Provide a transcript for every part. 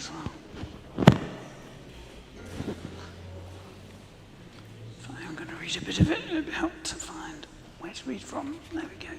as well. I'm going to read a bit of it. It'll help to find where to read from. There we go.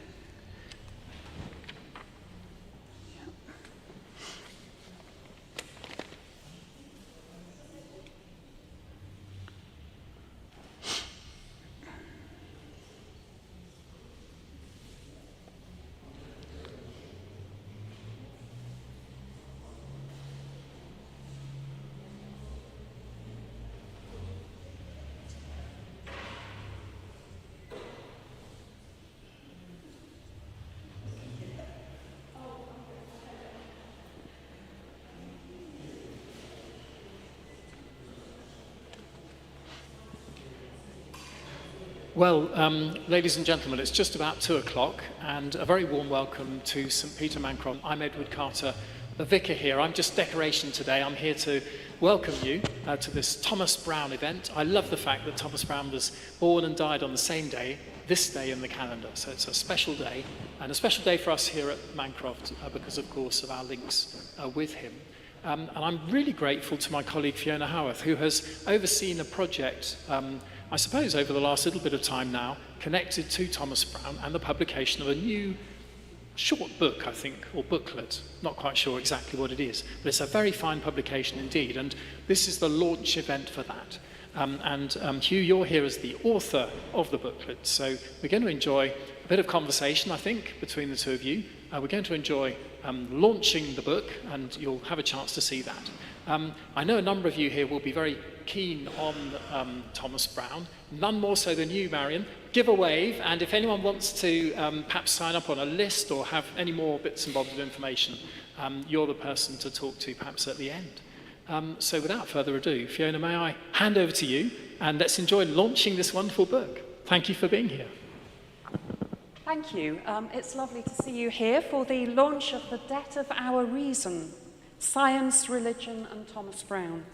Well, ladies and gentlemen, it's just about 2 o'clock, and a very warm welcome to St. Peter Mancroft. I'm Edward Carter, the vicar here. I'm just decoration today. I'm here to welcome you to this Thomas Browne event. I love the fact that Thomas Browne was born and died on the same day, this day in the calendar. So it's a special day, and a special day for us here at Mancroft because, of course, of our links with him. And I'm really grateful to my colleague Fiona Haworth, who has overseen a project I suppose over the last little bit of time now, connected to Thomas Browne and the publication of a new short book, I think, or booklet. Not quite sure exactly what it is, but it's a very fine publication indeed, and this is the launch event for that. Hugh, you're here as the author of the booklet, so we're going to enjoy a bit of conversation, I think, between the two of you. We're going to enjoy launching the book, and you'll have a chance to see that. I know a number of you here will be very keen on Thomas Browne, none more so than you, Marion. Give a wave, and if anyone wants to perhaps sign up on a list or have any more bits and bobs of information, you're the person to talk to perhaps at the end. So without further ado, Fiona, may I hand over to you, and let's enjoy launching this wonderful book. Thank you for being here. Thank you. It's lovely to see you here for the launch of The Debt of Our Reason, Science, Religion and Thomas Browne.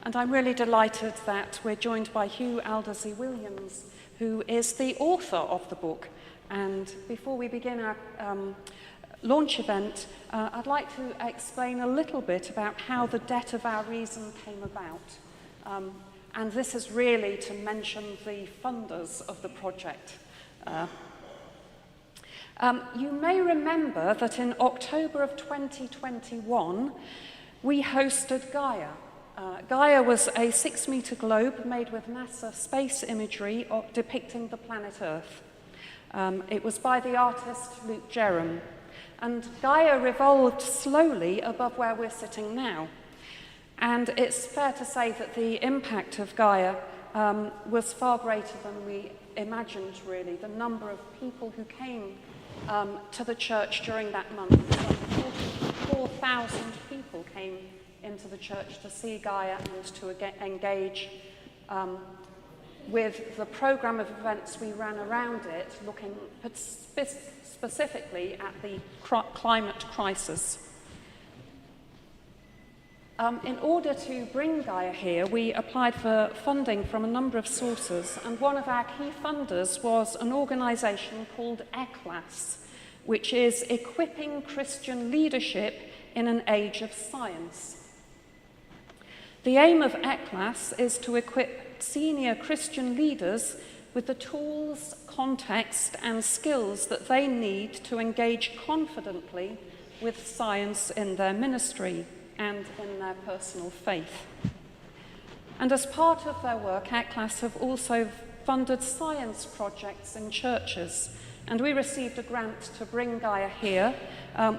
And I'm really delighted that we're joined by Hugh Aldersey-Williams, who is the author of the book. And before we begin our launch event, I'd like to explain a little bit about how The Debt of Our Reason came about. And this is really to mention the funders of the project. You may remember that in October of 2021, we hosted Gaia. Gaia was a 6-meter globe made with NASA space imagery depicting the planet Earth. It was by the artist Luke Jerram. And Gaia revolved slowly above where we're sitting now. And it's fair to say that the impact of Gaia was far greater than we imagined, really. The number of people who came to the church during that month, some 44,000 people came into the church to see Gaia and to engage with the programme of events we ran around it, looking specifically at the climate crisis. In order to bring Gaia here, we applied for funding from a number of sources, and one of our key funders was an organisation called ECLAS, which is Equipping Christian Leadership in an Age of Science. The aim of ECLAS is to equip senior Christian leaders with the tools, context and skills that they need to engage confidently with science in their ministry and in their personal faith. And as part of their work, ECLAS have also funded science projects in churches, and we received a grant to bring Gaia here,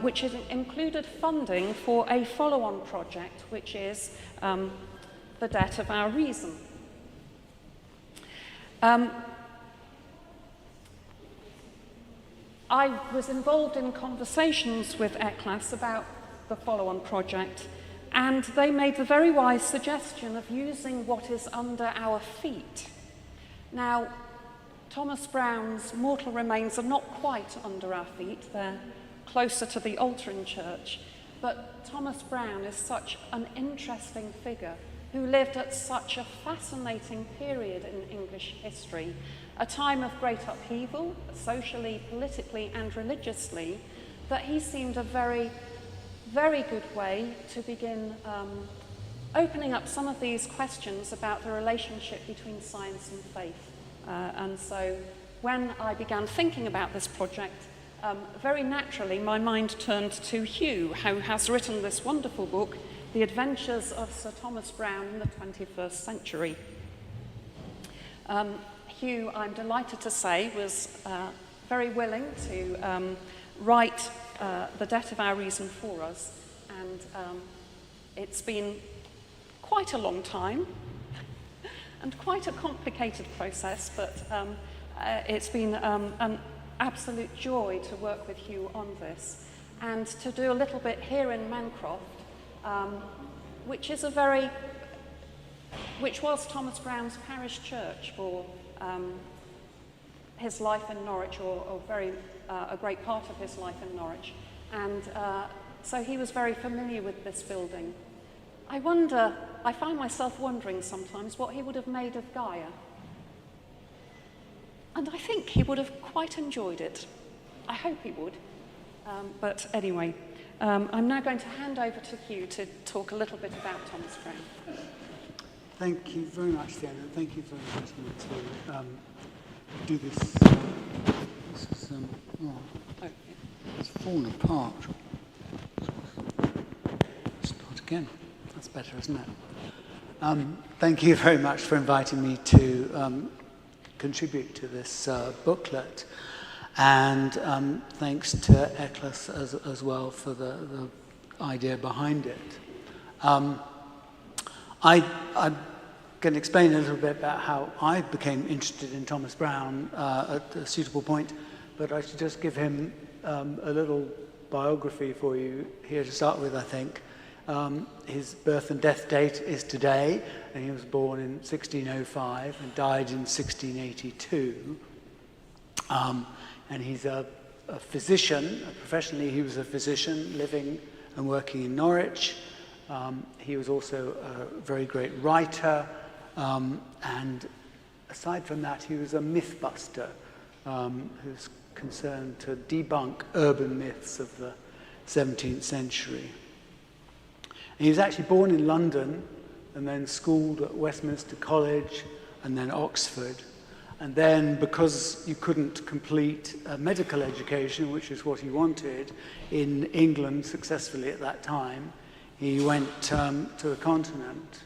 which included funding for a follow-on project, which is The Debt of Our Reason. I was involved in conversations with ECLAS about the follow-on project, and they made the very wise suggestion of using what is under our feet. Now, Thomas Browne's mortal remains are not quite under our feet, they're closer to the altar in church, but Thomas Browne is such an interesting figure who lived at such a fascinating period in English history, a time of great upheaval, socially, politically and religiously, that he seemed a very very good way to begin opening up some of these questions about the relationship between science and faith. And so when I began thinking about this project, very naturally my mind turned to Hugh, who has written this wonderful book, The Adventures of Sir Thomas Browne in the 21st Century. Hugh, I'm delighted to say, was very willing to write The Debt of Our Reason for us, and it's been quite a long time and quite a complicated process, but it's been an absolute joy to work with Hugh on this and to do a little bit here in Mancroft, which was Thomas Browne's parish church for his life in Norwich, or a great part of his life in Norwich. And so he was very familiar with this building. I find myself wondering sometimes what he would have made of Gaia. And I think he would have quite enjoyed it. I hope he would. But anyway, I'm now going to hand over to Hugh to talk a little bit about Thomas Browne. Thank you very much, Fiona. Thank you for inviting me to do this. This is, it's fallen apart. Start again. That's better, isn't it? Thank you very much for inviting me to contribute to this booklet. And thanks to ECLAS as well for the idea behind it. I'm going to explain a little bit about how I became interested in Thomas Browne at a suitable point, but I should just give him a little biography for you here to start with, I think. His birth and death date is today, and he was born in 1605 and died in 1682. And he's a physician. Professionally, he was a physician living and working in Norwich. He was also a very great writer, and aside from that, he was a mythbuster who's concerned to debunk urban myths of the 17th century. And he was actually born in London and then schooled at Westminster College and then Oxford. And then, because you couldn't complete a medical education, which is what he wanted, in England successfully at that time, he went to the continent,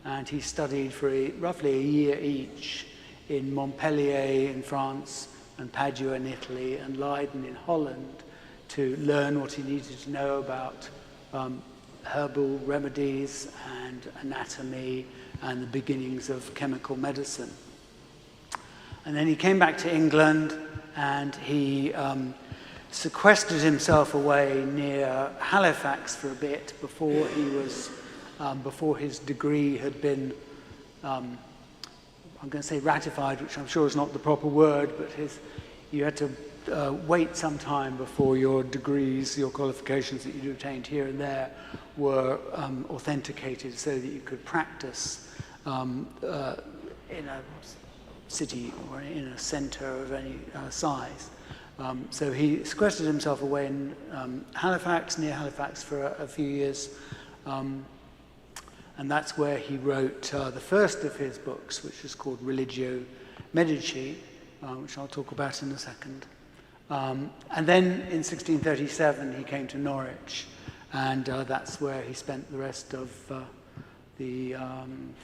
and he studied for roughly a year each in Montpellier in France, and Padua in Italy, and Leiden in Holland, to learn what he needed to know about herbal remedies and anatomy and the beginnings of chemical medicine. And then he came back to England, and he sequestered himself away near Halifax for a bit before he was, before his degree had been, I'm going to say ratified, which I'm sure is not the proper word, but you had to wait some time before your degrees, your qualifications that you obtained here and there were authenticated so that you could practice in a city or in a centre of any size. So he sequestered himself away in Halifax, near Halifax, for a few years. And that's where he wrote the first of his books, which is called Religio Medici, which I'll talk about in a second. And then in 1637 he came to Norwich, and that's where he spent the rest of the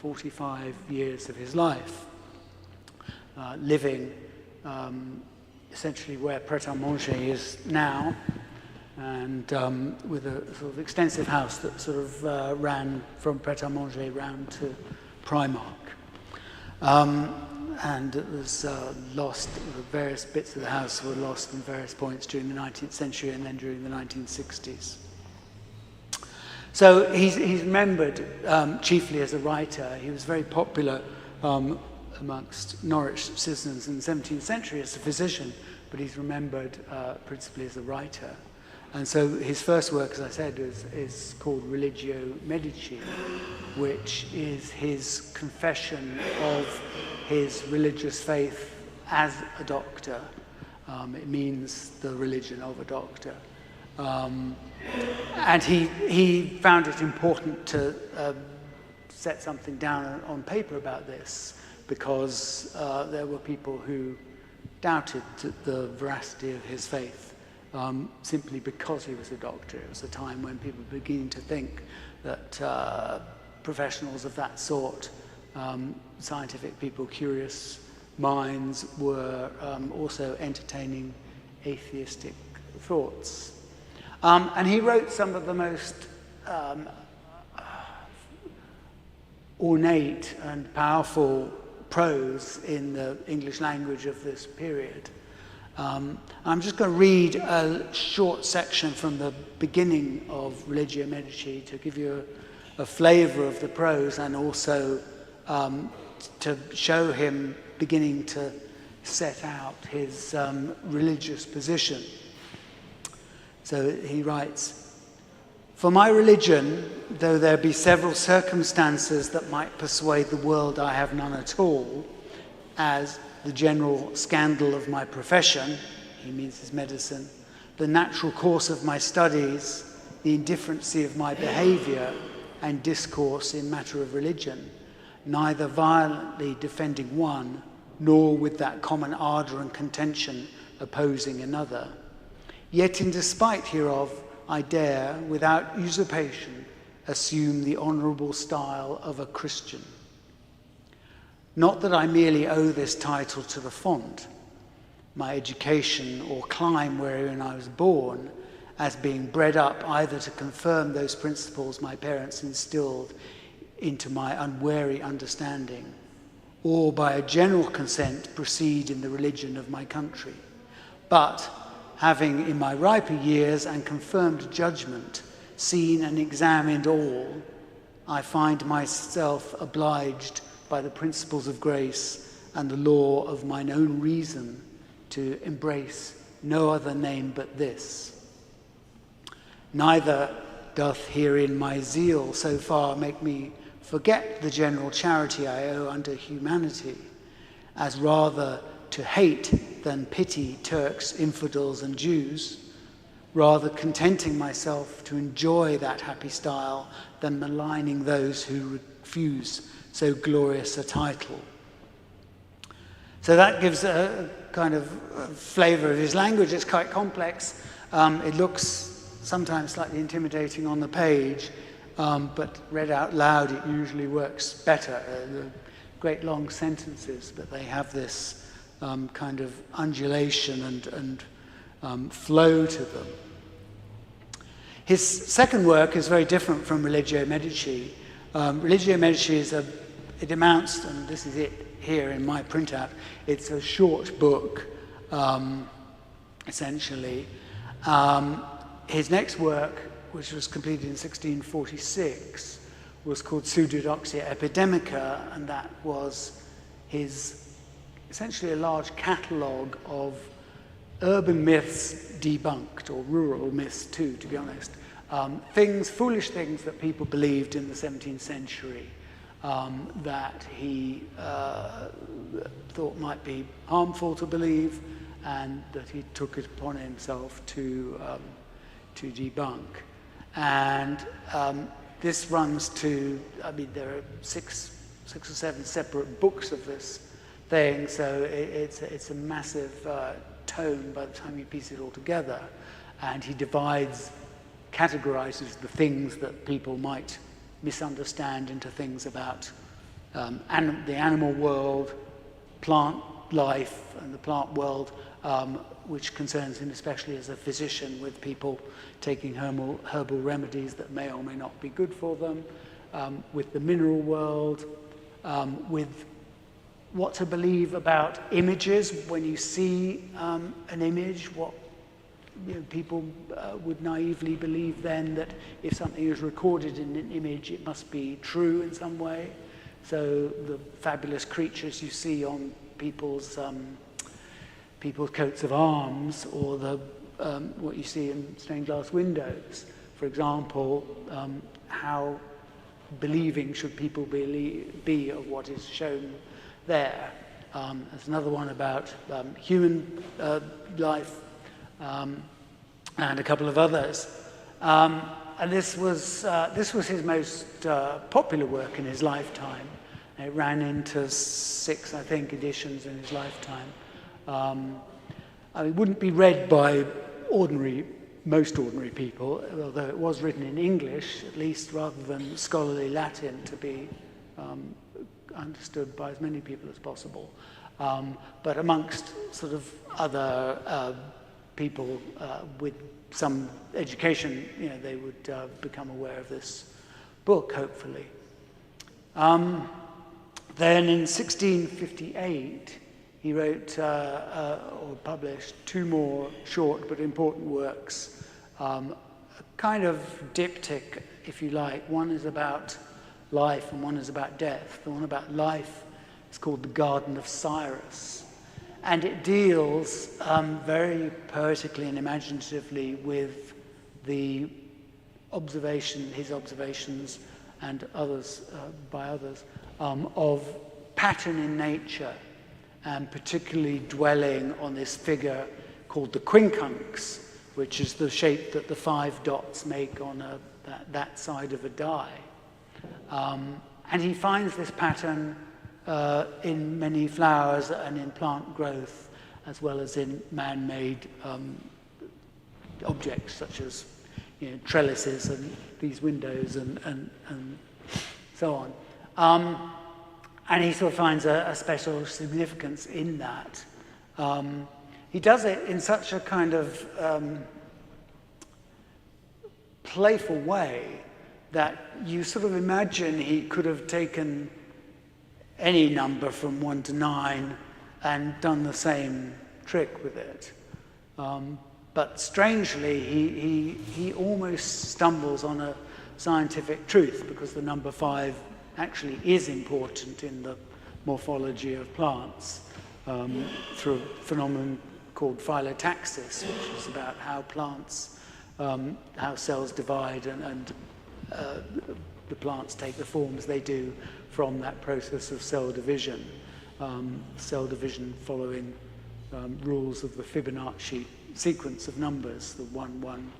45 years of his life. Living essentially where Pret-a-Manger is now, and with a sort of extensive house that sort of ran from Pret-a-Manger round to Primark. And it was lost, the various bits of the house were lost in various points during the 19th century and then during the 1960s. So he's remembered chiefly as a writer. He was very popular amongst Norwich citizens in the 17th century as a physician, but he's remembered principally as a writer. And so his first work, as I said, is called Religio Medici, which is his confession of his religious faith as a doctor. It means the religion of a doctor. And he found it important to set something down on paper about this, because there were people who doubted the veracity of his faith simply because he was a doctor. It was a time when people were beginning to think that professionals of that sort, scientific people, curious minds, were also entertaining atheistic thoughts. And he wrote some of the most ornate and powerful prose in the English language of this period. I'm just going to read a short section from the beginning of Religio Medici to give you a flavour of the prose, and also to show him beginning to set out his religious position. So he writes, "For my religion, though there be several circumstances that might persuade the world I have none at all, as the general scandal of my profession," he means his medicine, "the natural course of my studies, the indifferency of my behaviour and discourse in matter of religion, neither violently defending one, nor with that common ardour and contention opposing another. Yet in despite hereof, I dare, without usurpation, assume the honourable style of a Christian. Not that I merely owe this title to the font, my education or clime wherein I was born, as being bred up either to confirm those principles my parents instilled into my unwary understanding, or by a general consent proceed in the religion of my country. But, having in my riper years and confirmed judgment seen and examined all, I find myself obliged by the principles of grace and the law of mine own reason to embrace no other name but this. Neither doth herein my zeal so far make me forget the general charity I owe unto humanity, as rather to hate than pity Turks, infidels, and Jews, rather contenting myself to enjoy that happy style than maligning those who refuse so glorious a title." So that gives a kind of flavour of his language. It's quite complex. It looks sometimes slightly intimidating on the page, but read out loud it usually works better. Great long sentences, but they have this kind of undulation and flow to them. His second work is very different from Religio Medici. Religio Medici it amounts, and this is it here in my printout, it's a short book, essentially. His next work, which was completed in 1646, was called Pseudodoxia Epidemica, and that was his essentially a large catalogue of urban myths debunked, or rural myths too, to be honest. Foolish things that people believed in the 17th century that he thought might be harmful to believe, and that he took it upon himself to debunk. And this runs to, there are six or seven separate books of this thing, so it's a massive tome by the time you piece it all together. And he categorizes the things that people might misunderstand into things about the animal world, plant life, and the plant world, which concerns him especially as a physician, with people taking herbal remedies that may or may not be good for them, with the mineral world, with what to believe about images. When you see an image, what people would naively believe then that if something is recorded in an image, it must be true in some way. So the fabulous creatures you see on people's coats of arms, or what you see in stained glass windows, for example, how believing should people be of what is shown there. There's another one about human life, and a couple of others. And this was his most popular work in his lifetime. It ran into 6, I think, editions in his lifetime. It wouldn't be read by most ordinary people, although it was written in English, at least, rather than scholarly Latin, to be understood by as many people as possible. But amongst sort of other people with some education, they would become aware of this book, hopefully. Then in 1658, he wrote or published 2 more short but important works, a kind of diptych, if you like. One is about life and one is about death. The one about life is called The Garden of Cyrus. And it deals very poetically and imaginatively with his observations and others, by others, of pattern in nature, and particularly dwelling on this figure called the quincunx, which is the shape that the 5 dots make on that side of a die. And he finds this pattern in many flowers and in plant growth, as well as in man-made objects such as trellises and these windows and so on. And he sort of finds a special significance in that. He does it in such a kind of playful way that you sort of imagine he could have taken any number from 1 to 9 and done the same trick with it. But strangely, he almost stumbles on a scientific truth, because the number 5 actually is important in the morphology of plants through a phenomenon called phyllotaxis, which is about how plants, how cells divide and the plants take the forms they do from that process of cell division following rules of the Fibonacci sequence of numbers, the 1, 1,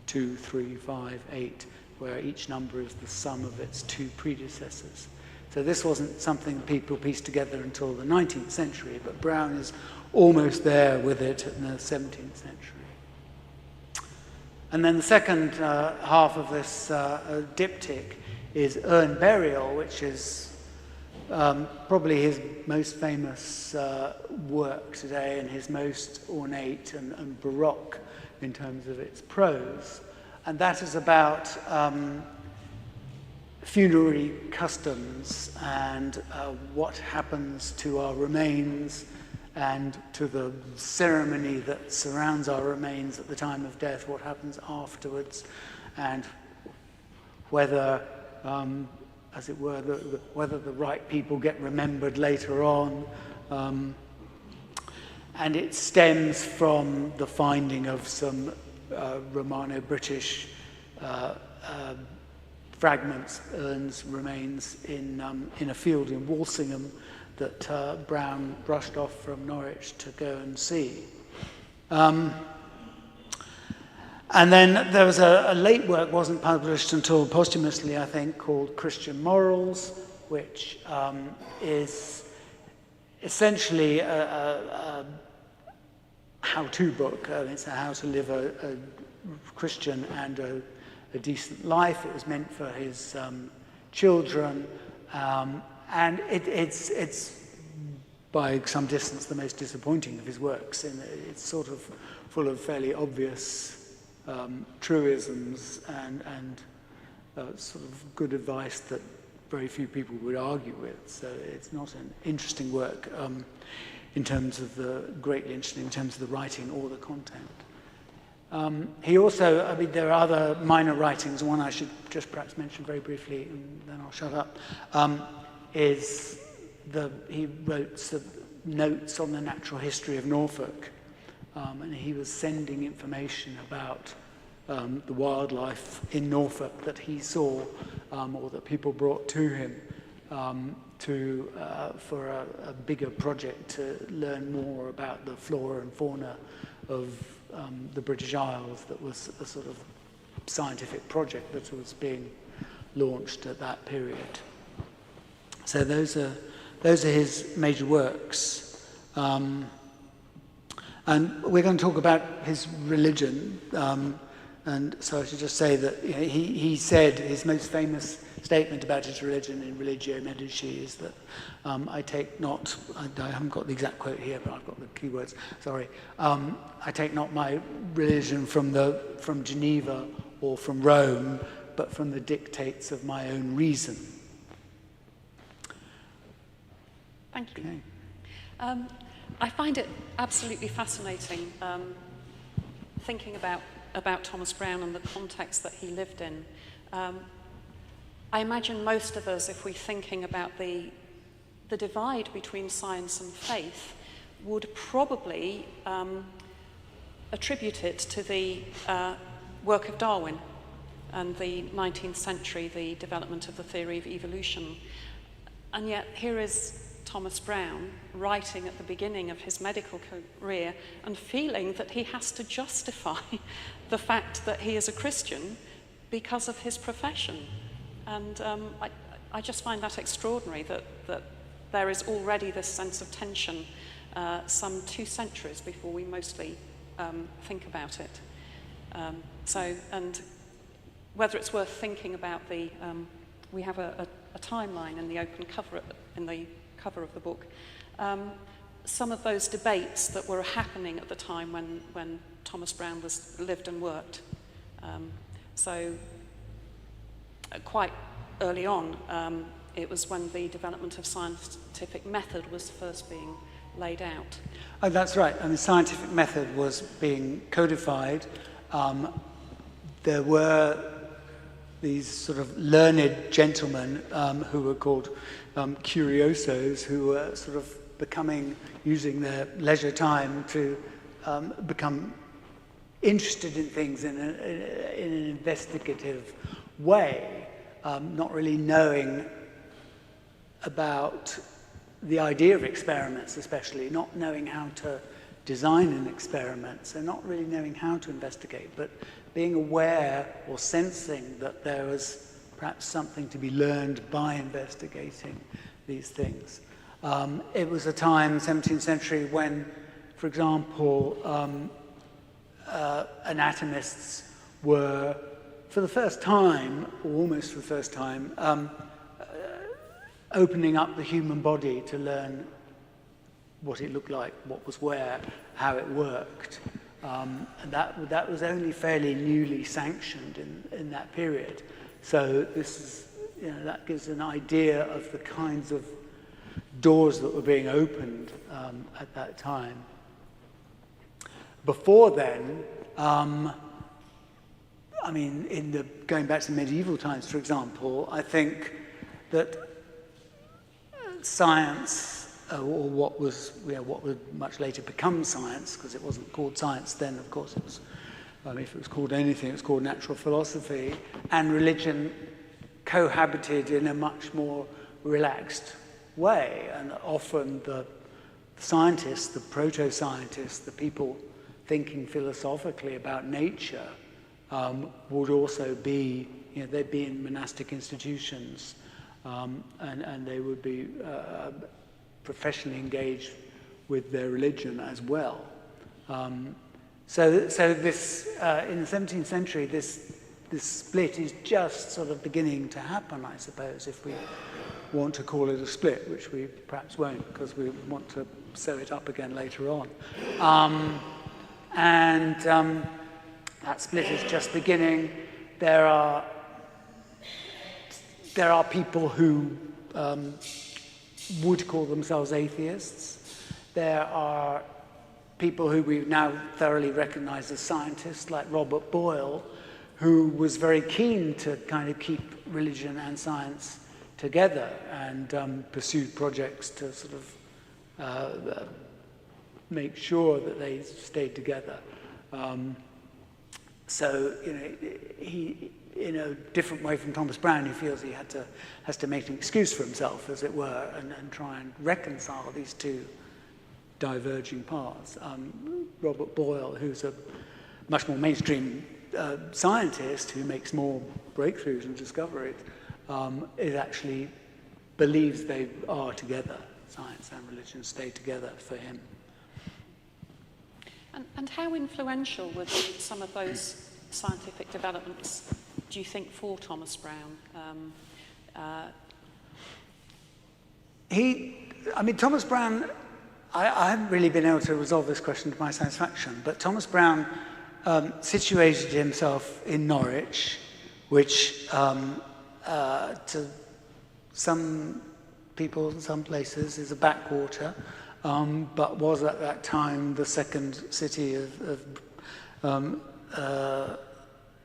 2, 3, 5, 8, where each number is the sum of its 2 predecessors. So this wasn't something people pieced together until the 19th century, but Browne is almost there with it in the 17th century. And then the second half of this diptych is Urn Burial, which is probably his most famous work today and his most ornate and baroque in terms of its prose. And that is about funerary customs and what happens to our remains and to the ceremony that surrounds our remains at the time of death, what happens afterwards, and whether, as it were, whether the right people get remembered later on. And it stems from the finding of some Romano-British fragments, urns, remains in a field in Walsingham that Browne brushed off from Norwich to go and see. And then there was a late work, wasn't published until posthumously, I think, called Christian Morals, which is essentially a how-to book. It's a how to live a Christian and a decent life. It was meant for his children, and it's by some distance the most disappointing of his works. And it's sort of full of fairly obvious truisms and sort of good advice that very few people would argue with. So it's not an interesting work greatly interesting in terms of the writing or the content. He also, there are other minor writings. One I should just perhaps mention very briefly, and then I'll shut up, he wrote some notes on the natural history of Norfolk, and he was sending information about the wildlife in Norfolk that he saw or that people brought to him for a bigger project to learn more about the flora and fauna of the British Isles that was a sort of scientific project that was being launched at that period. So those are his major works. And we're going to talk about his religion. And so I should just say that he said his most famous statement about his religion in Religio Medici is that I take not, I haven't got the exact quote here, but I've got the keywords, sorry. I take not my religion from Geneva or from Rome, but from the dictates of my own reason. Thank you. Okay. I find it absolutely fascinating thinking about Thomas Browne and the context that he lived in. I imagine most of us, if we're thinking about the divide between science and faith, would probably attribute it to the work of Darwin and the 19th century, the development of the theory of evolution. And yet here is Thomas Browne writing at the beginning of his medical career and feeling that he has to justify the fact that he is a Christian because of his profession. And I just find that extraordinary, that there is already this sense of tension some 2 centuries before we mostly think about it. And whether it's worth thinking about we have a timeline in the open cover, in the cover of the book, some of those debates that were happening at the time when Thomas Browne lived and worked. Quite early on, it was when the development of scientific method was first being laid out. Oh, that's right. I mean, scientific method was being codified. There were these sort of learned gentlemen who were called curiosos, who were sort of using their leisure time to become interested in things in an investigative way, not really knowing about the idea of experiments, especially, not knowing how to design an experiment, so not really knowing how to investigate, but being aware or sensing that there was perhaps something to be learned by investigating these things. It was a time, 17th century, when, for example, anatomists were, for the first time, or almost for the first time, opening up the human body to learn what it looked like, what was where, how it worked. And that was only fairly newly sanctioned in that period. So this is, that gives an idea of the kinds of doors that were being opened at that time. Before then, I mean, going back to medieval times, for example, I think that science, or what would much later become science, because it wasn't called science then, of course, it was, if it was called anything, it was called natural philosophy, and religion cohabited in a much more relaxed way, and often the scientists, the proto-scientists, the people thinking philosophically about nature would also be, they'd be in monastic institutions, and they would be professionally engaged with their religion as well. So this, in the 17th century, this split is just sort of beginning to happen, I suppose, if we want to call it a split, which we perhaps won't, because we want to sew it up again later on. That split is just beginning. There are people who would call themselves atheists. There are people who we now thoroughly recognize as scientists, like Robert Boyle, who was very keen to kind of keep religion and science together and pursued projects to sort of make sure that they stayed together. So, he, in a different way from Thomas Browne, he feels he has to make an excuse for himself, as it were, and try and reconcile these two diverging paths. Robert Boyle, who's a much more mainstream scientist who makes more breakthroughs and discoveries, is actually believes they are together. Science and religion stay together for him. And how influential were some of those scientific developments, do you think, for Thomas Browne? Thomas Browne, I haven't really been able to resolve this question to my satisfaction, but Thomas Browne situated himself in Norwich, which to some people in some places is a backwater, but was at that time the second city of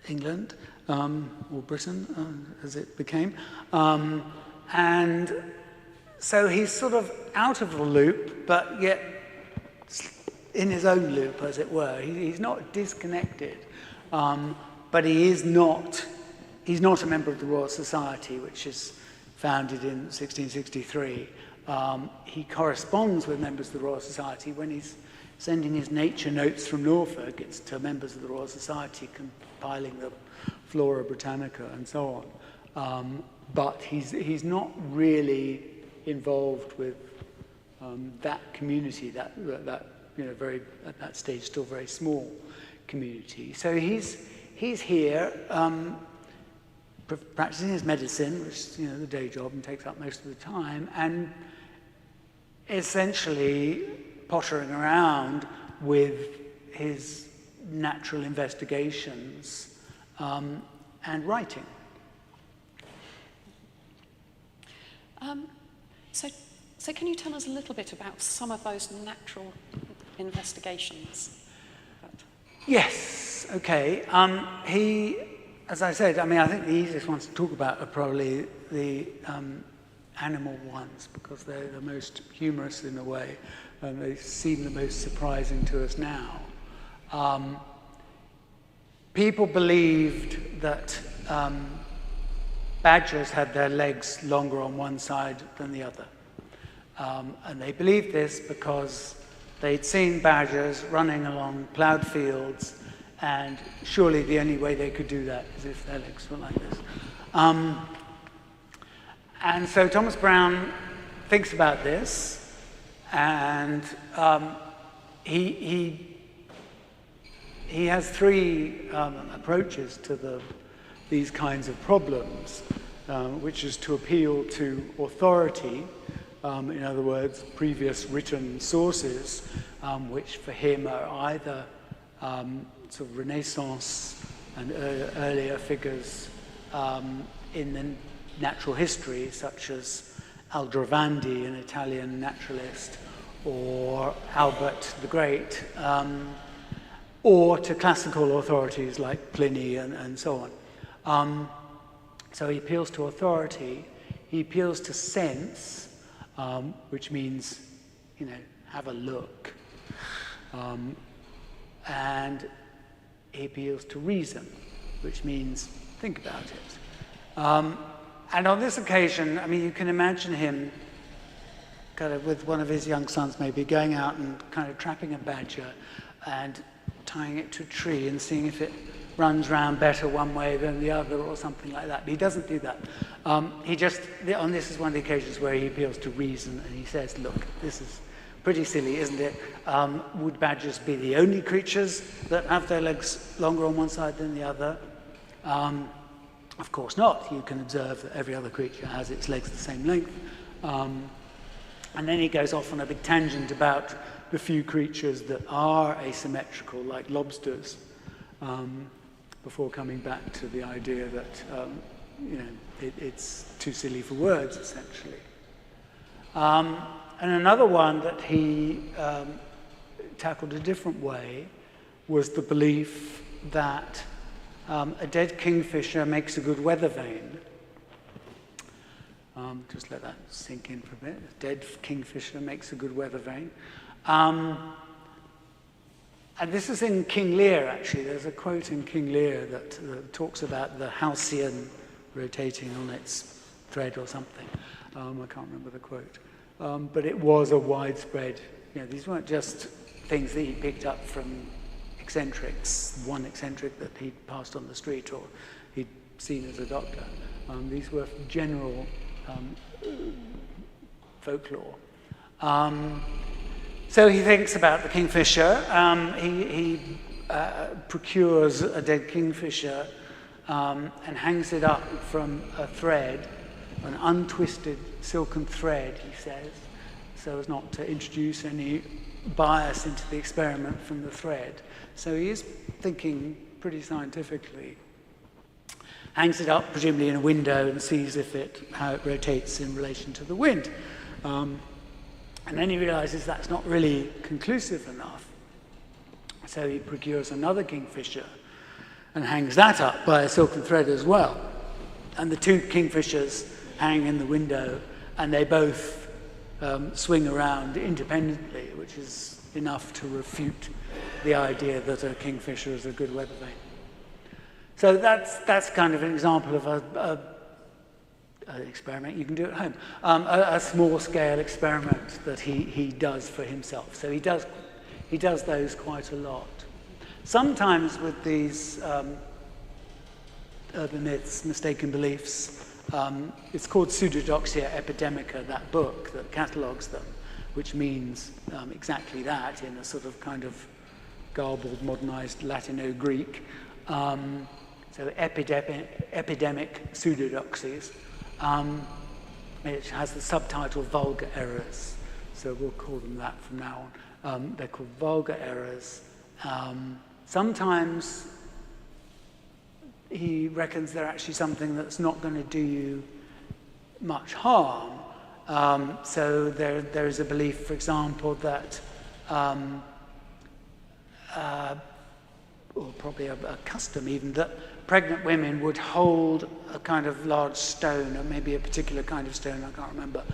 England, or Britain, as it became. And so he's sort of out of the loop, but yet in his own loop, as it were. He's not disconnected, but he's not a member of the Royal Society, which is founded in 1663. He corresponds with members of the Royal Society when he's sending his nature notes from Norfolk. It's to members of the Royal Society compiling the Flora Britannica and so on. But he's not really involved with that community, that very at that stage still very small community. So he's here practicing his medicine, which is the day job and takes up most of the time, and essentially pottering around with his natural investigations and writing. So can you tell us a little bit about some of those natural investigations? Yes, okay. He, as I said, I think the easiest ones to talk about are probably the animal ones, because they're the most humorous in a way, and they seem the most surprising to us now. People believed that badgers had their legs longer on one side than the other. And they believed this because they'd seen badgers running along ploughed fields, and surely the only way they could do that is if their legs were like this. And so Thomas Browne thinks about this, and he has three approaches to these kinds of problems, which is to appeal to authority, in other words, previous written sources, which for him are either sort of Renaissance and earlier figures in the natural history, such as Aldrovandi, an Italian naturalist, or Albert the Great, or to classical authorities like Pliny and so on. So he appeals to authority, he appeals to sense, which means, have a look, and he appeals to reason, which means think about it. And on this occasion, you can imagine him kind of with one of his young sons maybe going out and kind of trapping a badger and tying it to a tree and seeing if it runs round better one way than the other or something like that. But he doesn't do that. This is one of the occasions where he appeals to reason, and he says, look, this is pretty silly, isn't it? Would badgers be the only creatures that have their legs longer on one side than the other? Of course not. You can observe that every other creature has its legs the same length. And then he goes off on a big tangent about the few creatures that are asymmetrical, like lobsters, before coming back to the idea that it's too silly for words, essentially. And another one that he tackled a different way was the belief that a dead kingfisher makes a good weather vane. Just let that sink in for a bit. A dead kingfisher makes a good weather vane. And this is in King Lear, actually. There's a quote in King Lear that talks about the halcyon rotating on its thread or something. I can't remember the quote. But it was a widespread these weren't just things that he picked up from eccentrics, one eccentric that he'd passed on the street or he'd seen as a doctor. These were general folklore. So he thinks about the kingfisher. He procures a dead kingfisher and hangs it up from a thread, an untwisted silken thread, he says, so as not to introduce any bias into the experiment from the thread. So he is thinking pretty scientifically. Hangs it up, presumably in a window, and sees how it rotates in relation to the wind. And then he realizes that's not really conclusive enough. So he procures another kingfisher and hangs that up by a silken thread as well. And the two kingfishers hang in the window, and they both swing around independently, which is enough to refute the idea that a kingfisher is a good weather vane. So that's kind of an example of an experiment you can do at home, a small-scale experiment that he does for himself. So he does those quite a lot. Sometimes with these urban myths, mistaken beliefs, it's called Pseudodoxia Epidemica, that book that catalogues them, which means exactly that in a sort of kind of garbled, modernized Latino-Greek. So epidemic pseudodoxies. It has the subtitle Vulgar Errors, so we'll call them that from now on. They're called vulgar errors. Sometimes he reckons they're actually something that's not going to do you much harm. So there is a belief, for example, that or probably a custom even, that pregnant women would hold a kind of large stone, or maybe a particular kind of stone, I can't remember,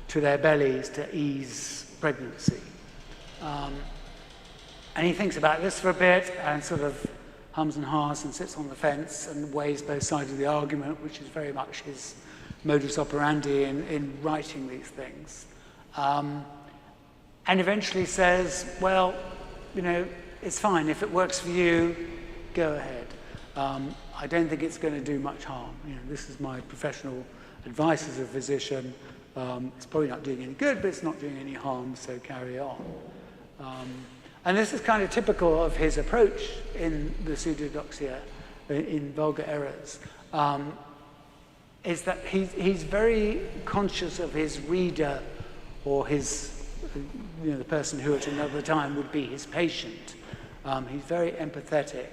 to their bellies to ease pregnancy. And he thinks about this for a bit and sort of hums and haws and sits on the fence and weighs both sides of the argument, which is very much his modus operandi in writing these things. And eventually says, well, it's fine. If it works for you, go ahead. I don't think it's going to do much harm. This is my professional advice as a physician. It's probably not doing any good, but it's not doing any harm, so carry on. And this is kind of typical of his approach in the Pseudodoxia, in Vulgar Errors, is that he's very conscious of his reader, or his, the person who at another time would be his patient. He's very empathetic.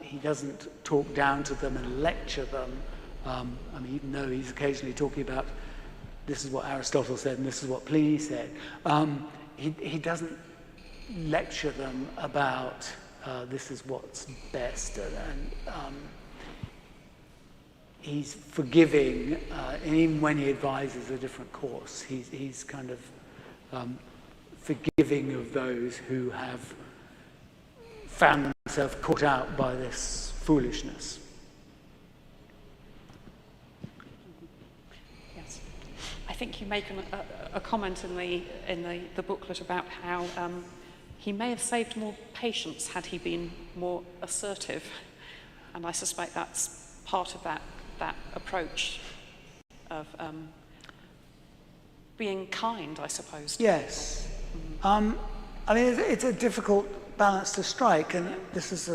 He doesn't talk down to them and lecture them. Even though he's occasionally talking about this is what Aristotle said and this is what Pliny said, he doesn't lecture them about this is what's best. And he's forgiving, and even when he advises a different course, he's kind of forgiving of those who have found themselves caught out by this foolishness. Yes, I think you make a comment in the booklet about how he may have saved more patients had he been more assertive, and I suspect that's part of that approach of being kind, I suppose. Yes. It's a difficult balance to strike, and this is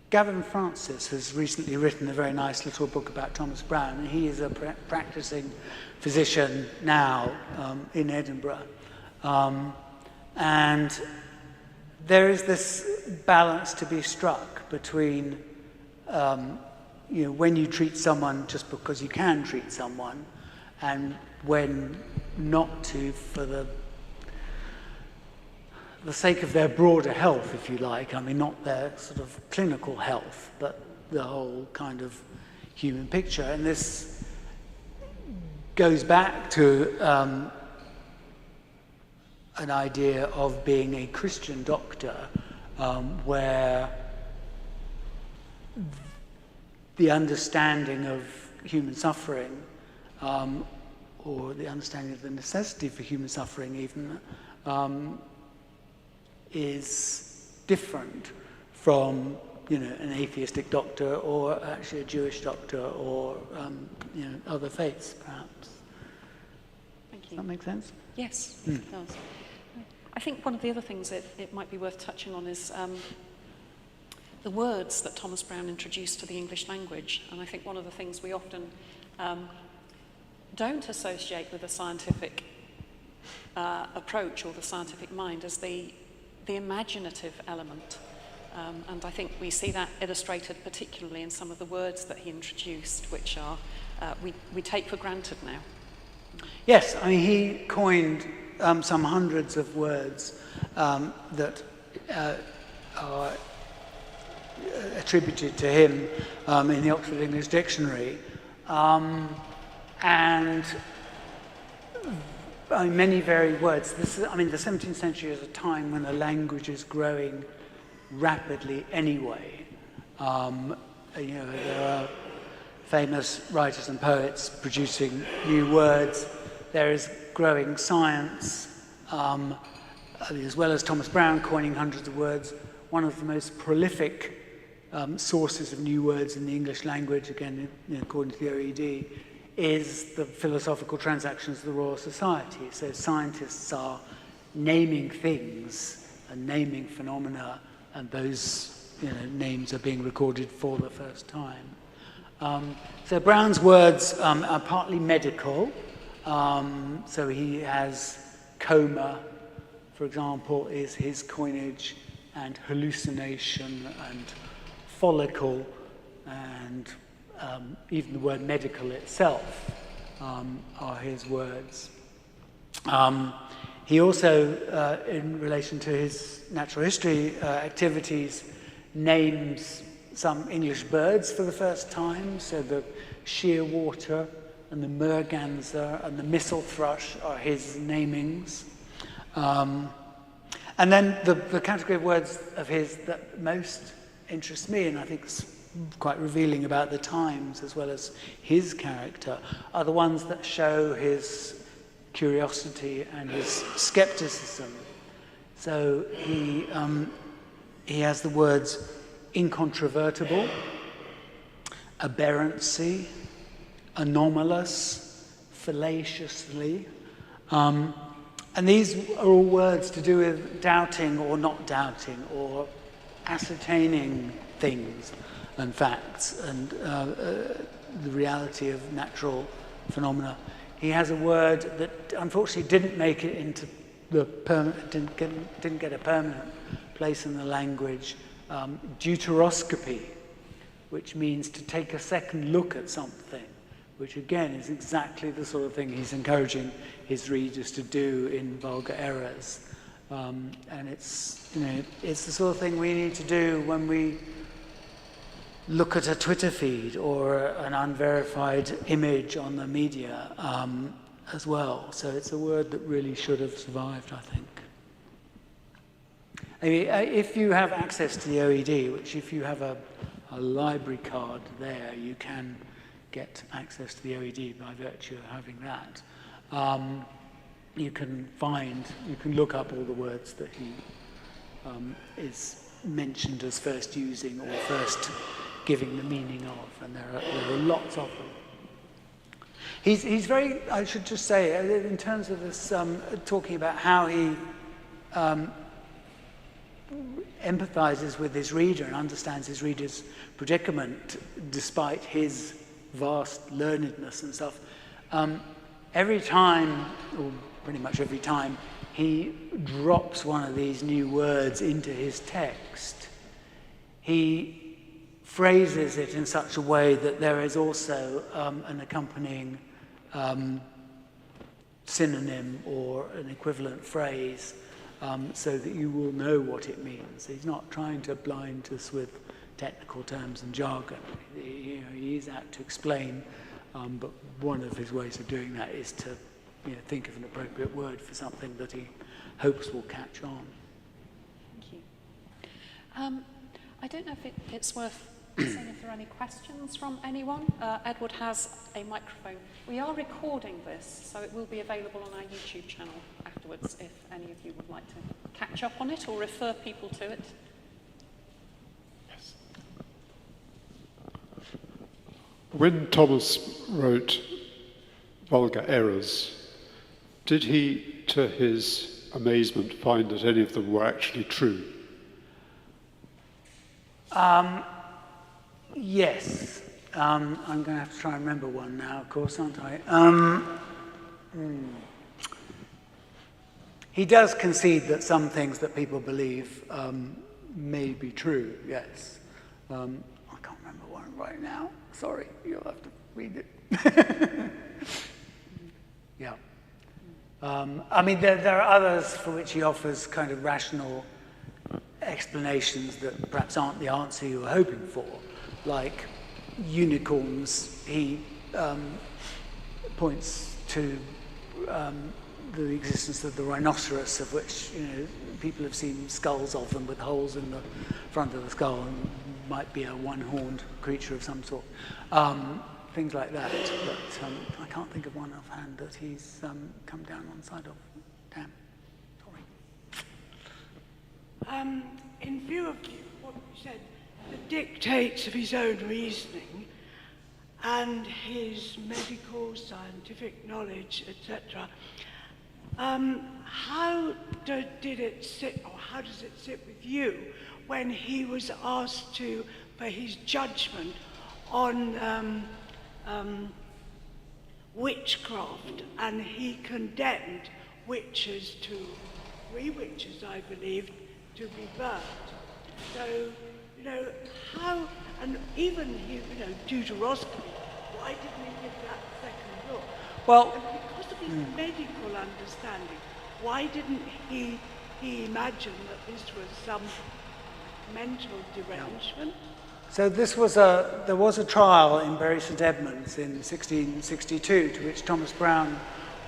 Gavin Francis has recently written a very nice little book about Thomas Browne, and he is a practicing physician now in Edinburgh. And there is this balance to be struck between when you treat someone just because you can treat someone, and when not to for the sake of their broader health, if you like. Not their sort of clinical health, but the whole kind of human picture. And this goes back to an idea of being a Christian doctor, where the understanding of human suffering or the understanding of the necessity for human suffering even, is different from, you know, an atheistic doctor or actually a Jewish doctor or, you know, other faiths, perhaps. Thank you. Does that make sense? Yes, it does. I think one of the other things it might be worth touching on is the words that Thomas Browne introduced to the English language. And I think one of the things we often don't associate with a scientific approach or the scientific mind is the imaginative element. And I think we see that illustrated particularly in some of the words that he introduced, which are we take for granted now. Yes, I mean, he coined some hundreds of words that are attributed to him in the Oxford English Dictionary. And I mean, many varied words. I mean, the 17th century is a time when the language is growing rapidly anyway. You know, there are famous writers and poets producing new words. There is growing science, as well as Thomas Browne coining hundreds of words. One of the most prolific sources of new words in the English language, again, you know, according to the OED, is the Philosophical Transactions of the Royal Society. So scientists are naming things and naming phenomena, and those, you know, names are being recorded for the first time. So Browne's words are partly medical. So he has coma, for example, is his coinage, and hallucination and follicle, and even the word medical itself are his words. He also, in relation to his natural history activities, names some English birds for the first time. So the shearwater and the merganser and the missel thrush are his namings. And then the category of words of his that most interests me, and I think is quite revealing about the times as well as his character, are the ones that show his curiosity and his skepticism. So he has the words incontrovertible, aberrancy, anomalous, fallaciously. And these are all words to do with doubting or not doubting, or ascertaining things and facts and the reality of natural phenomena. He has a word that unfortunately didn't make it into the didn't get a permanent place in the language, deuteroscopy, which means to take a second look at something, which again is exactly the sort of thing he's encouraging his readers to do in Vulgar Errors. And it's, you know, it's the sort of thing we need to do when we look at a Twitter feed or an unverified image on the media as well. So it's a word that really should have survived, I think. I mean, if you have access to the OED, which if you have a library card there, you can get access to the OED by virtue of having that. You can look up all the words that he is mentioned as first using or first giving the meaning of, and there are lots of them. He's very, I should just say, in terms of this, talking about how he empathizes with his reader and understands his reader's predicament despite his vast learnedness and stuff. Every time, or pretty much every time, he drops one of these new words into his text, he phrases it in such a way that there is also an accompanying synonym or an equivalent phrase so that you will know what it means. He's not trying to blind us with technical terms and jargon. He is out to explain, but one of his ways of doing that is to think of an appropriate word for something that he hopes will catch on. Thank you. I don't know if it's worth Seeing if there are any questions from anyone. Edward has a microphone. We are recording this, so it will be available on our YouTube channel afterwards if any of you would like to catch up on it or refer people to it. Yes. When Thomas wrote Vulgar Errors, did he, to his amazement, find that any of them were actually true? Yes. I'm going to have to try and remember one now, of course, aren't I? He does concede that some things that people believe may be true, yes. I can't remember one right now. Sorry, you'll have to read it. Yeah. I mean, there are others for which he offers kind of rational explanations that perhaps aren't the answer you were hoping for, like unicorns. He points to the existence of the rhinoceros, of which people have seen skulls of them with holes in the front of the skull, and might be a one-horned creature of some sort. Things like that, but I can't think of one offhand that he's come down on the side of. Damn, sorry. In view of what you said, the dictates of his own reasoning and his medical, scientific knowledge, etc., how did it sit, or how does it sit with you when he was asked for his judgment on witchcraft, and he condemned witches to, 3 witches, I believe, to be burnt? So, how, and even, deuteroscopy, why didn't he give that second look? Well, And because of his medical understanding, why didn't he imagine that this was some mental derangement? so there was a trial in Bury St Edmunds in 1662 to which Thomas Browne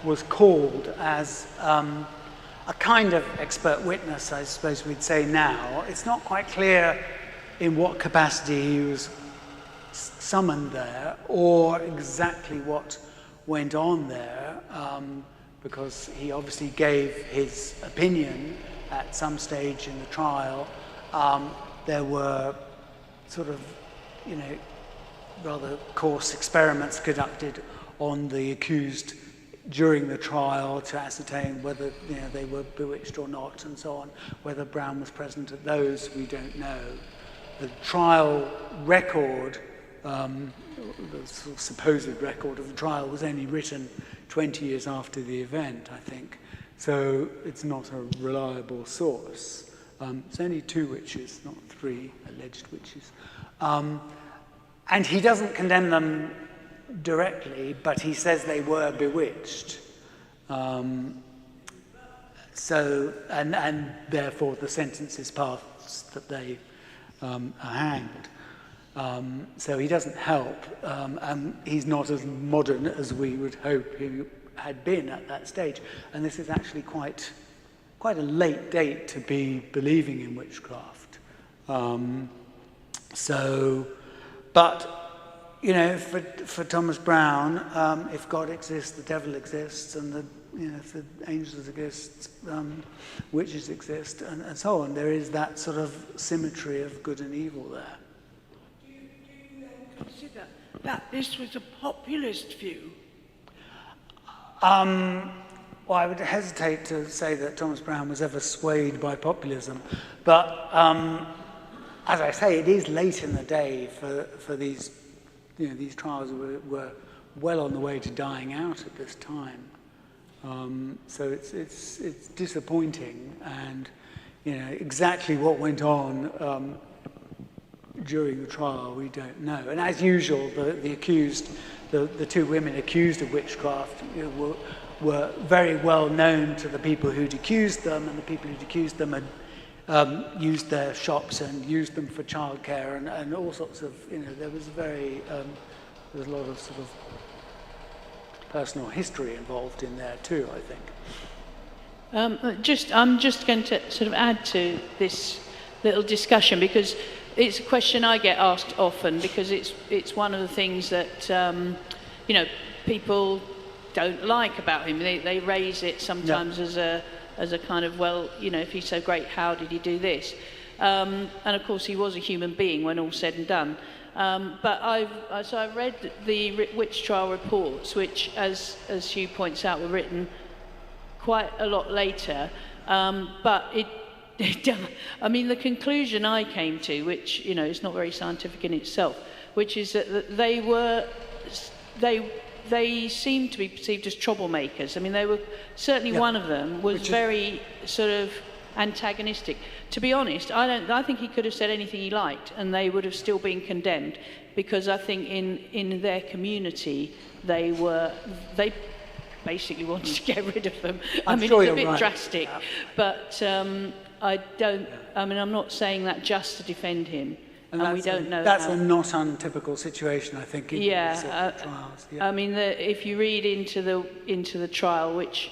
was called as a kind of expert witness, I suppose we'd say now. It's not quite clear in what capacity he was summoned there or exactly what went on there, because he obviously gave his opinion at some stage in the trial. There were sort of, rather coarse experiments conducted on the accused during the trial to ascertain whether they were bewitched or not, and so on. Whether Browne was present at those, we don't know. The trial record, the sort of supposed record of the trial, was only written 20 years after the event, I think. So it's not a reliable source. It's only 2 witches, not 3 alleged witches. And he doesn't condemn them directly, but he says they were bewitched. So, and therefore the sentence is passed that they are hanged. So he doesn't help, and he's not as modern as we would hope he had been at that stage. And this is actually quite a late date to be believing in witchcraft. But for Thomas Browne, if God exists, the devil exists, and if the angels exist, witches exist, and so on. There is that sort of symmetry of good and evil there. Do you then consider that this was a populist view? Well, I would hesitate to say that Thomas Browne was ever swayed by populism, but as I say, it is late in the day for these. These trials were well on the way to dying out at this time. So it's disappointing, and exactly what went on during the trial we don't know. And as usual, the accused, the 2 women accused of witchcraft, were very well known to the people who'd accused them, and the people who'd accused them had used their shops and used them for childcare and all sorts of, there was there was a lot of sort of personal history involved in there too, I think. I'm just going to sort of add to this little discussion, because it's a question I get asked often, because it's one of the things that you know, people don't like about him. They raise it sometimes as a kind of, well, you know, if he's so great, how did he do this? And of course, he was a human being when all said and done. But I read the witch trial reports, which, as Hugh points out, were written quite a lot later. But I mean, the conclusion I came to, which, you know, is not very scientific in itself, which is that they seemed to be perceived as troublemakers. I mean, they were certainly one of them was very sort of antagonistic. To be honest, I think he could have said anything he liked, and they would have still been condemned, because I think in their community they basically wanted to get rid of them. I mean, it's a bit drastic, but I mean, I'm not saying that just to defend him. And we don't know. That's a not untypical situation, I think. In trials. I mean, if you read into the trial, which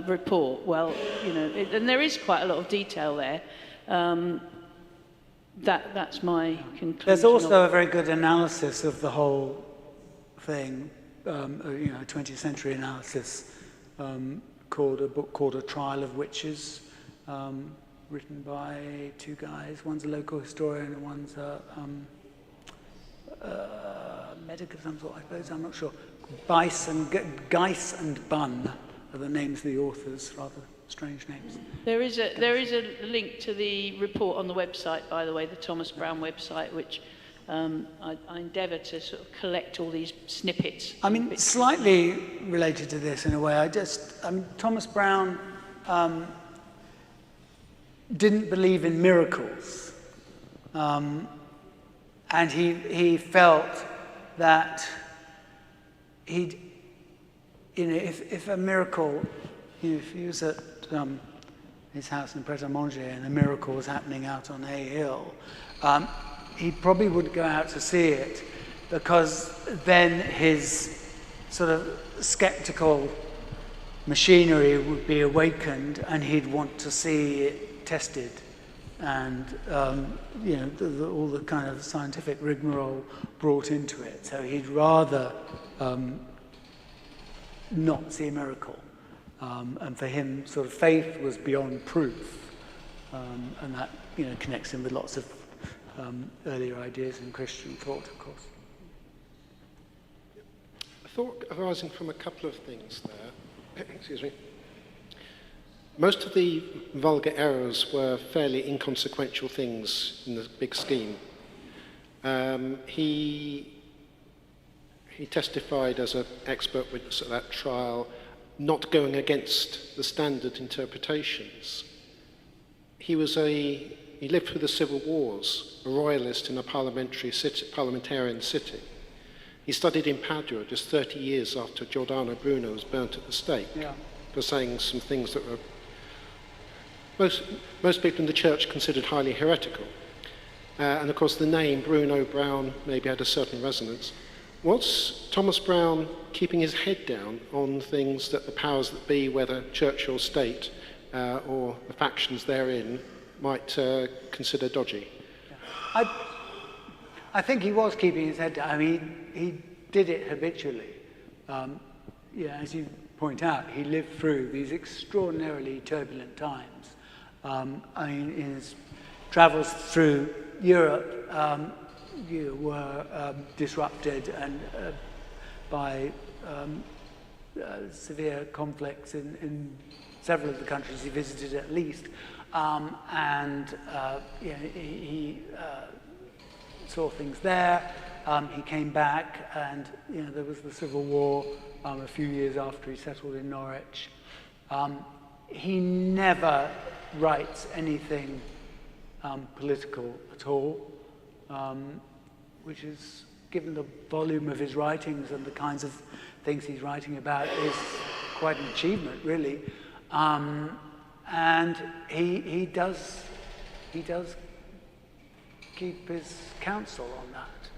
report, well, you know, and there is quite a lot of detail there. That's my conclusion. There's also a very good analysis of the whole thing, you know, 20th century analysis, called a book called A Trial of Witches. Written by two guys. One's a local historian and one's a medic of some sort, I suppose. I'm not sure. Geiss and Bunn are the names of the authors. Rather strange names. There is a link to the report on the website, by the way, the Thomas Browne website, which I endeavour to sort of collect all these snippets. I mean, slightly related to this in a way. Thomas Browne didn't believe in miracles, and he felt that he'd, you know, if a miracle, you know, if he was at his house in Pret-a-Manger and a miracle was happening out on Hay Hill, he probably would go out to see it, because then his sort of skeptical machinery would be awakened, and he'd want to see it tested, and you know, all the kind of scientific rigmarole brought into it. So he'd rather not see a miracle, and for him, sort of faith was beyond proof, and that, you know, connects him with lots of earlier ideas in Christian thought, of course. A thought arising from a couple of things there. Excuse me. Most of the vulgar errors were fairly inconsequential things in the big scheme. He testified as an expert witness at that trial, not going against the standard interpretations. He lived through the civil wars, a royalist in a parliamentarian city. He studied in Padua just 30 years after Giordano Bruno was burnt at the stake for saying some things that were most people in the church considered highly heretical. And of course the name Bruno Browne maybe had a certain resonance. Was Thomas Browne keeping his head down on things that the powers that be, whether church or state, or the factions therein, might consider dodgy? I think he was keeping his head down. I mean, he did it habitually. Yeah, as you point out, he lived through these extraordinarily turbulent times. I mean, in his travels through Europe were disrupted and by severe conflicts in several of the countries he visited, at least, he saw things there. He came back, and there was the Civil War a few years after he settled in Norwich. He never writes anything political at all, which is, given the volume of his writings and the kinds of things he's writing about, is quite an achievement, really. And he does keep his counsel on that.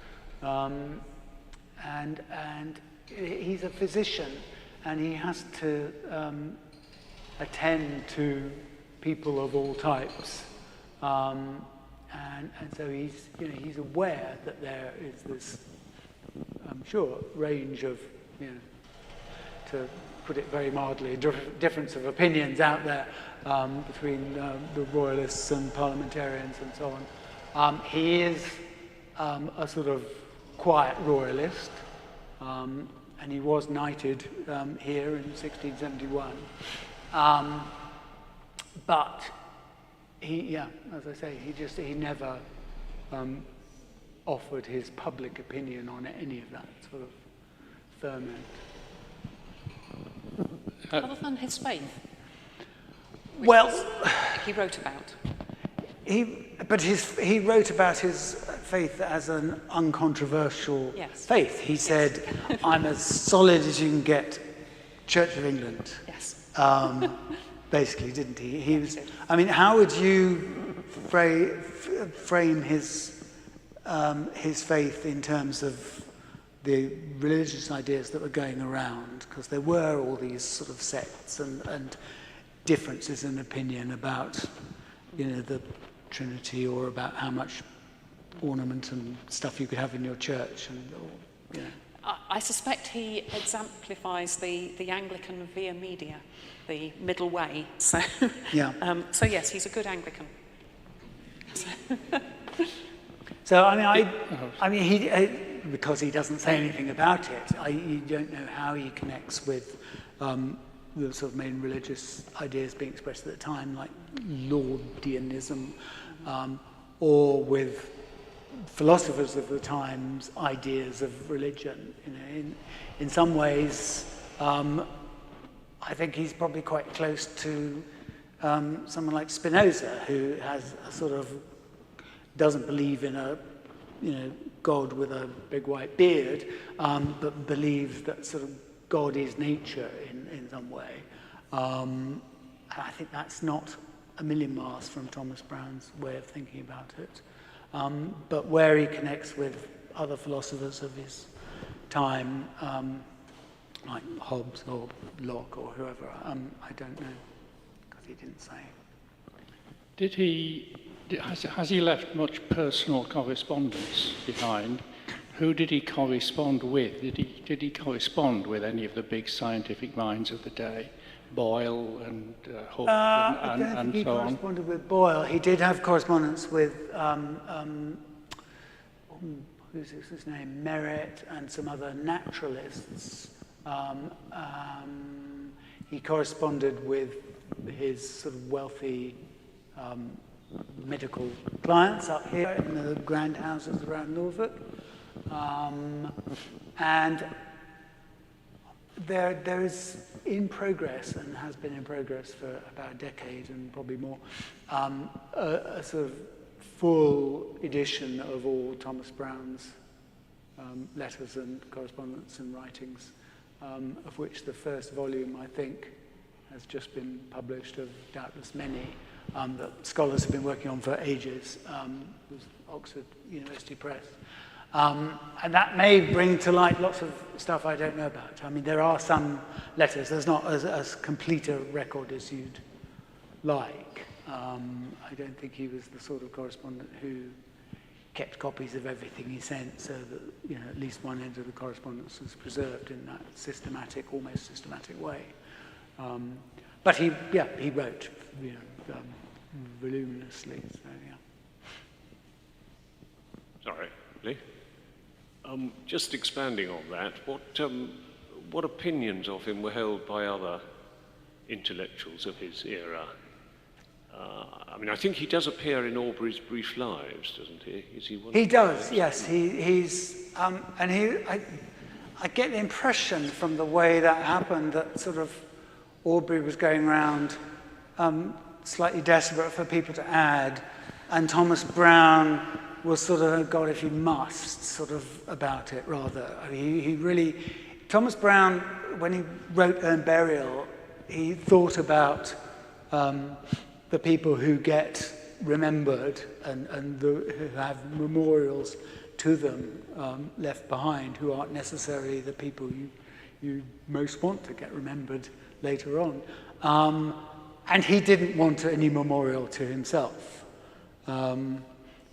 And he's a physician, and he has to attend to people of all types. And so he's aware that there is this, I'm sure, range of, to put it very mildly, difference of opinions out there between the royalists and parliamentarians and so on. He is a sort of quiet royalist, and he was knighted here in 1671. But he, as I say, he never offered his public opinion on any of that sort of ferment. Other than his faith? Well, He wrote about. He wrote about his faith as an uncontroversial faith. He said, "I'm as solid as you can get, Church of England." Yes. Basically, didn't he? He was. I mean, how would you frame his faith in terms of the religious ideas that were going around? Because there were all these sort of sects and differences in opinion about, the Trinity, or about how much ornament and stuff you could have in your church, and I suspect he exemplifies the Anglican via media, the middle way. So, so yes, he's a good Anglican. So I mean, he because he doesn't say anything about it, you don't know how he connects with the sort of main religious ideas being expressed at the time, like Laudianism, or with philosophers of the time's ideas of religion. In some ways, I think he's probably quite close to someone like Spinoza, who has a sort of doesn't believe in a God with a big white beard, but believes that sort of God is nature in some way. And I think that's not a million miles from Thomas Browne's way of thinking about it. But where he connects with other philosophers of his time, like Hobbes or Locke or whoever, I don't know, because he didn't say. Has he left much personal correspondence behind? Who did he correspond with? Did he correspond with any of the big scientific minds of the day? Boyle and Hooke and so on? I don't think he corresponded with Boyle. He did have correspondence with, who's his name, Merritt, and some other naturalists. He corresponded with his sort of wealthy medical clients up here in the grand houses around Norfolk. And there is in progress, and has been in progress for about a decade and probably more, a sort of full edition of all Thomas Browne's letters and correspondence and writings, of which the first volume, I think, has just been published, of doubtless many, that scholars have been working on for ages. It was Oxford University Press. And that may bring to light lots of stuff I don't know about. I mean, there are some letters. There's not as complete a record as you'd like. I don't think he was the sort of correspondent who kept copies of everything he sent, so that at least one end of the correspondence was preserved in that systematic, almost systematic way. But he wrote, voluminously. So yeah. Sorry, Lee. Just expanding on that, what opinions of him were held by other intellectuals of his era? I mean, I think he does appear in Aubrey's Brief Lives, doesn't he? Is he one? He does, yes. He's I get the impression from the way that happened that sort of Aubrey was going around slightly desperate for people to add, and Thomas Browne was sort of, oh God, if you must, sort of about it rather. I mean, he really, Thomas Browne, when he wrote Urn Burial, he thought about the people who get remembered and who have memorials to them left behind, who aren't necessarily the people you most want to get remembered later on. And he didn't want any memorial to himself.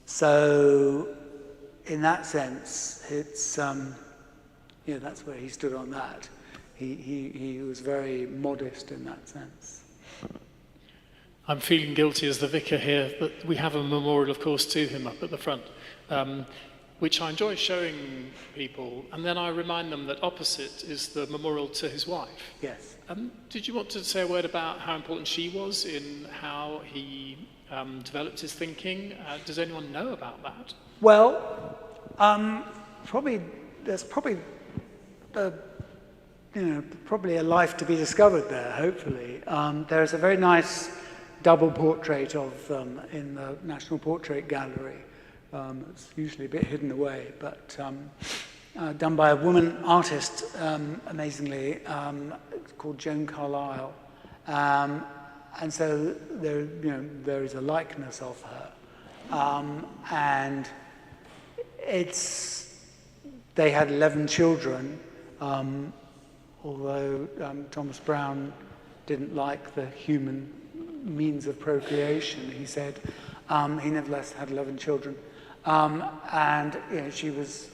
So in that sense, it's, that's where he stood on that. He was very modest in that sense. I'm feeling guilty as the vicar here that we have a memorial, of course, to him up at the front, which I enjoy showing people. And then I remind them that opposite is the memorial to his wife. Yes. Did you want to say a word about how important she was in how he developed his thinking? Does anyone know about that? Well, there's probably a life to be discovered there, hopefully. There's a very nice double portrait of them in the National Portrait Gallery. It's usually a bit hidden away, but done by a woman artist, amazingly, called Joan Carlyle. And so there is a likeness of her. And they had 11 children, although Thomas Browne didn't like the human means of procreation, he said. He nevertheless had 11 children. And she was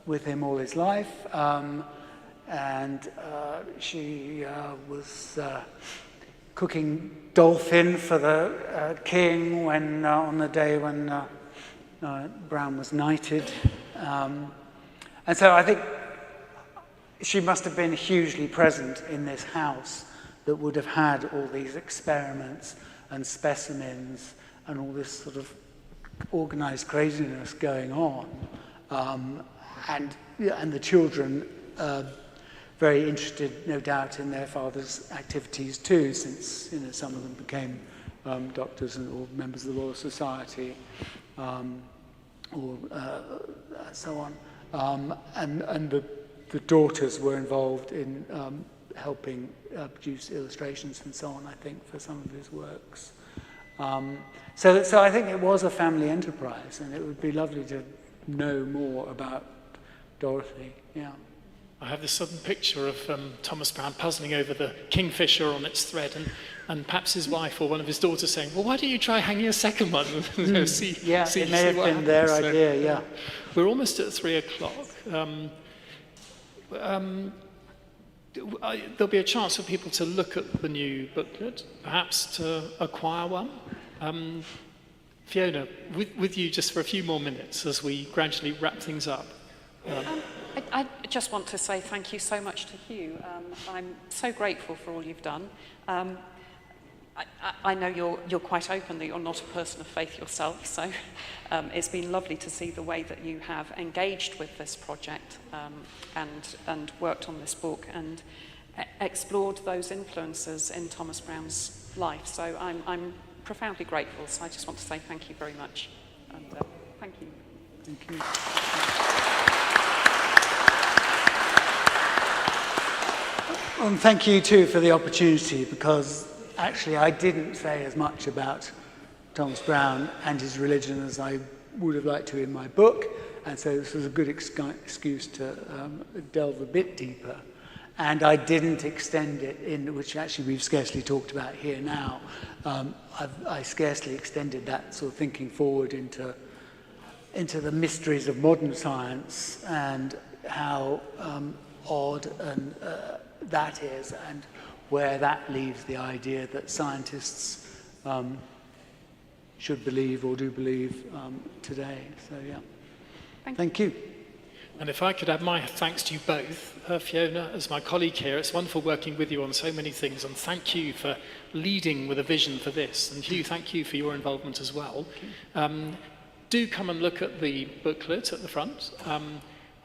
with him all his life. And she was cooking dolphin for the king on the day when Browne was knighted. And so I think she must have been hugely present in this house that would have had all these experiments and specimens and all this sort of organized craziness going on. And the children very interested, no doubt, in their father's activities too, since some of them became doctors or members of the Royal Society, or so on. And the daughters were involved in helping produce illustrations and so on, I think, for some of his works. So I think it was a family enterprise, and it would be lovely to know more about Dorothy. Yeah. I have this sudden picture of Thomas Browne puzzling over the kingfisher on its thread, and perhaps his wife or one of his daughters saying, "Well, why don't you try hanging a second one?" It may have been their idea. Yeah. We're almost at 3:00. There'll be a chance for people to look at the new booklet, perhaps to acquire one. Fiona, with you just for a few more minutes as we gradually wrap things up. I just want to say thank you so much to Hugh. I'm so grateful for all you've done. I know you're quite open that you're not a person of faith yourself, so it's been lovely to see the way that you have engaged with this project and worked on this book and explored those influences in Thomas Browne's life. So I'm profoundly grateful, so I just want to say thank you very much. And thank you. Thank you. And thank you too for the opportunity, because actually I didn't say as much about Thomas Browne and his religion as I would have liked to in my book, and so this was a good excuse to delve a bit deeper. And I didn't extend it in, which actually we've scarcely talked about here now. I scarcely extended that sort of thinking forward into the mysteries of modern science and how odd and that is, and where that leaves the idea that scientists should believe or do believe today. So yeah, thank you. And if I could add my thanks to you both, Fiona, as my colleague here, it's wonderful working with you on so many things, and thank you for leading with a vision for this. And Hugh, thank you for your involvement as well. Do come and look at the booklet at the front.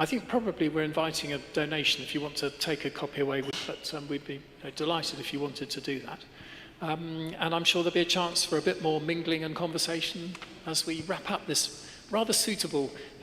I think probably we're inviting a donation if you want to take a copy away, but we'd be delighted if you wanted to do that. And I'm sure there'll be a chance for a bit more mingling and conversation as we wrap up this rather suitable